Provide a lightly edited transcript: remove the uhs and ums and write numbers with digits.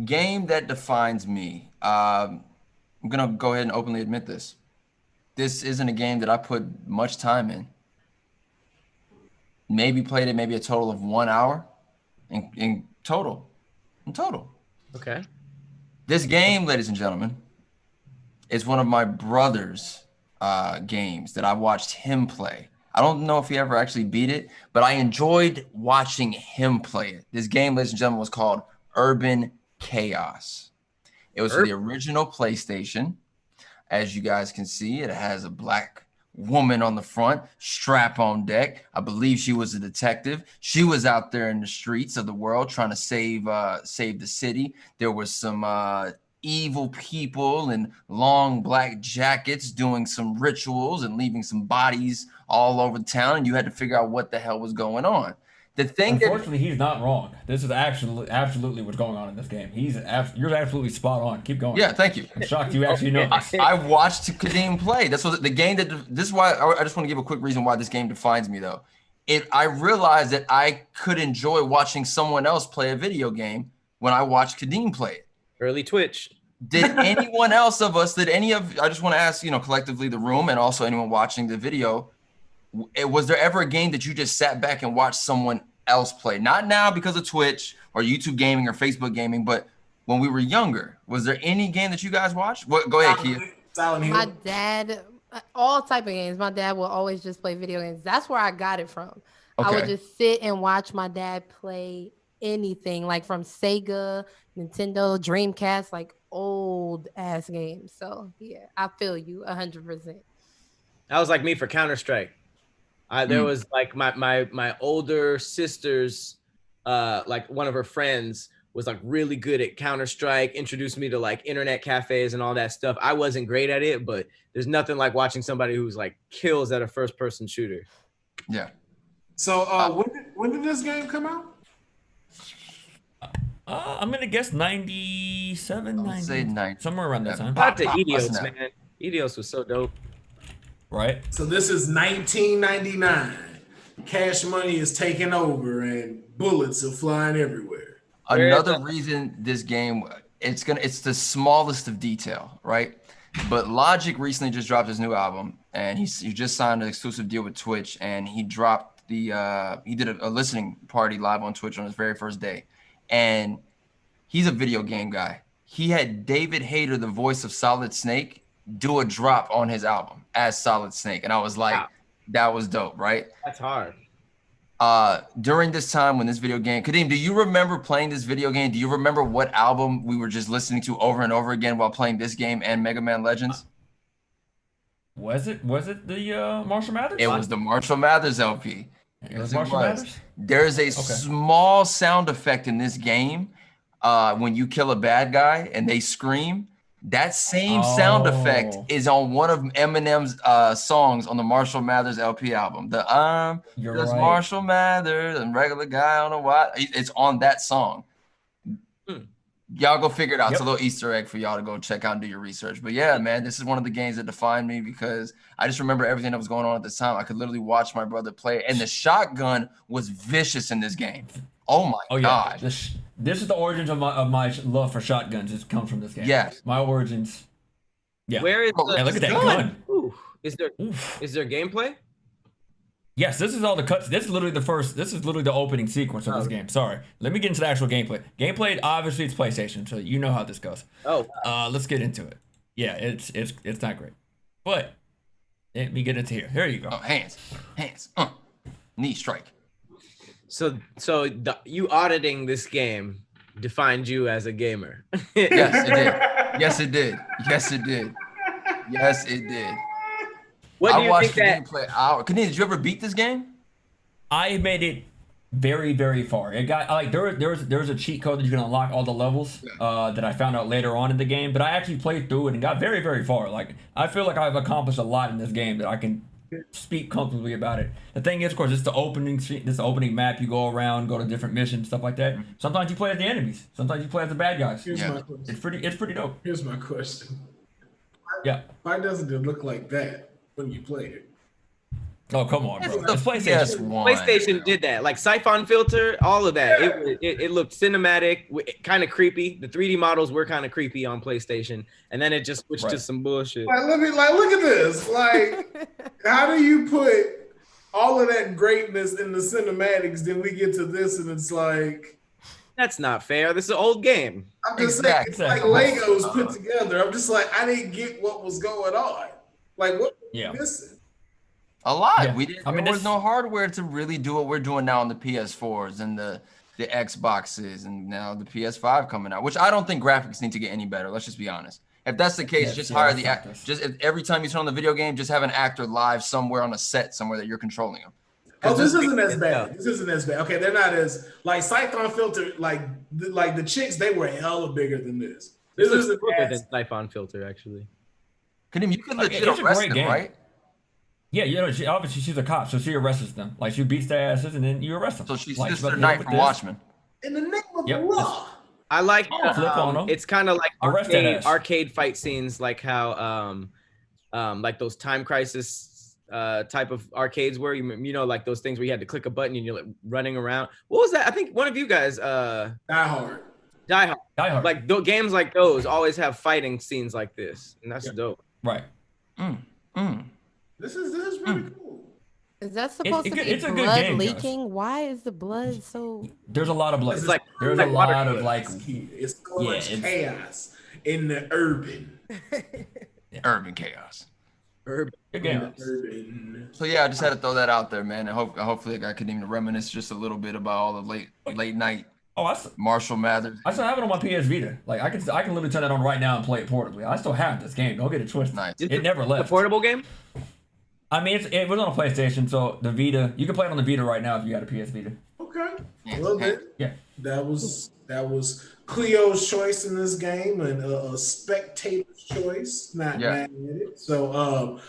game that defines me. I'm gonna go ahead and openly admit this. This isn't a game that I put much time in. Maybe played it maybe a total of 1 hour in total. In total. Okay. This game, ladies and gentlemen, is one of my brother's games that I watched him play. I don't know if he ever actually beat it, but I enjoyed watching him play it. This game, ladies and gentlemen, was called Urban Chaos. It was for the original PlayStation. As you guys can see, it has a black woman on the front, strap on deck. I believe she was a detective. She was out there in the streets of the world trying to save the city. There was some evil people in long black jackets doing some rituals and leaving some bodies all over town, and you had to figure out what the hell was going on. The thing Unfortunately, he's not wrong. This is actually absolutely what's going on in this game. You're absolutely spot on. Keep going. Yeah, thank you. I'm shocked you actually know this. I watched Khadeem play. That's what the game that. This is why I just want to give a quick reason why this game defines me, though. I realized that I could enjoy watching someone else play a video game when I watched Khadeem play it. Early Twitch. Did anyone else of us? Did any of? I just want to ask, collectively the room and also anyone watching the video. Was there ever a game that you just sat back and watched someone else play? Not now because of Twitch or YouTube gaming or Facebook gaming, but when we were younger, was there any game that you guys watched? Go ahead, Keeyuh. My dad, all type of games. My dad will always just play video games. That's where I got it from. Okay. I would just sit and watch my dad play anything, like from Sega, Nintendo, Dreamcast, like old ass games. So yeah, I feel you 100%. That was like me for Counter-Strike. There was like my older sister's, like one of her friends was like really good at Counter-Strike, introduced me to like internet cafes and all that stuff. I wasn't great at it, but there's nothing like watching somebody who's like kills at a first-person shooter. Yeah. So when did this game come out? I'm gonna guess 97, 90, say 90. somewhere around that time. Not the Eidos, man. Eidos was so dope. Right. So this is 1999. Cash money is taking over and bullets are flying everywhere. Another reason this game, it's the smallest of detail, right? But Logic recently just dropped his new album, and he just signed an exclusive deal with Twitch, and he dropped he did a listening party live on Twitch on his very first day, and he's a video game guy. He had David Hayter, the voice of Solid Snake, do a drop on his album as Solid Snake, and I was like, wow. That was dope, right? That's hard. During this time when this video game, Khadeem, do you remember playing this video game? Do you remember what album we were just listening to over and over again while playing this game and Mega Man Legends? Was it the Marshall Mathers? It was the Marshall Mathers LP. It was Marshall Mathers? There's a small sound effect in this game when you kill a bad guy and they scream. That same sound effect is on one of Eminem's songs on the Marshall Mathers LP album. There's right. Marshall Mathers and regular guy on a what? It's on that song. Y'all go figure it out. It's a little Easter egg for y'all to go check out and do your research. But yeah, man, this is one of the games that defined me because I just remember everything that was going on at this time. I could literally watch my brother play, and the shotgun was vicious in this game. Oh my God. This is the origins of my love for shotguns. It comes from this game. Yes. My origins. Yeah. Where is hey, look at that gun. Ooh. Is there gameplay? Yes, this is all the cuts. This is literally the opening sequence of this game. Sorry. Let me get into the actual gameplay. Gameplay, obviously, it's PlayStation, so you know how this goes. Oh. Let's get into it. Yeah, it's not great. But let me get into here. Here you go. Oh, hands. Knee strike. So you auditing this game defined you as a gamer. Yes, it did. What do you think gameplay hour. Khadeem, did you ever beat this game? I made it very, very far. It got like there was a cheat code that you can unlock all the levels that I found out later on in the game. But I actually played through it and got very, very far. Like I feel like I've accomplished a lot in this game that I can speak comfortably about it. The thing is, of course, it's the opening map. You go around, go to different missions, stuff like that. Sometimes you play as the enemies. Sometimes you play as the bad guys. Here's my question. It's pretty dope. Here's my question. Yeah. Why doesn't it look like that when you play it? Oh, come on, bro. The It's PlayStation. PS1. PlayStation did that, like Siphon Filter, all of that. It looked cinematic, kind of creepy. The 3D models were kind of creepy on PlayStation, and then it just switched to some bullshit. Like, look at this. Like, how do you put all of that greatness in the cinematics? Then we get to this, and it's like, that's not fair. This is an old game. I'm just saying, it's like Legos put together. I'm just like, I didn't get what was going on. Like, what was missing? A lot. Yeah. There was no hardware to really do what we're doing now on the PS4s and the Xboxes, and now the PS5 coming out. Which I don't think graphics need to get any better. Let's just be honest. If that's the case, just hire the actor. Every time you turn on the video game, just have an actor live somewhere on a set somewhere that you're controlling them. Oh, this isn't as bad. This isn't as bad. Okay, they're not as like Siphon Filter. Like the chicks, they were hella bigger than this. This isn't bigger than Siphon Filter, actually. Khadeem, you can legit arrest them, right? Yeah, obviously she's a cop, so she arrests them. Like she beats their asses, and then you arrest them. So she's Sister Knight from Watchmen. In the name of the law. I like it's kind of like arcade fight scenes, like how like those Time Crisis type of arcades were, you know, like those things where you had to click a button and you're like running around. What was that? I think one of you guys Die Hard. Like games like those always have fighting scenes like this, and that's dope. Right. This is really cool. Is that supposed to be blood leaking? Why is the blood so? There's a lot of blood. It's like there's a lot of like. It's so much chaos in the urban. Urban chaos. Urban. So yeah, I just had to throw that out there, man, and hopefully I could even reminisce just a little bit about all the late night. Marshall Mathers. I still have it on my PS Vita. Like I can literally turn it on right now and play it portably. I still have this game. Don't get it twisted. Nice. It never left. A portable game? I mean, it was on a PlayStation, so the Vita. You can play it on the Vita right now if you got a PS Vita. Okay. Well, then, yeah. That was Khleo choice in this game, and a spectator's choice. Not mad at it. So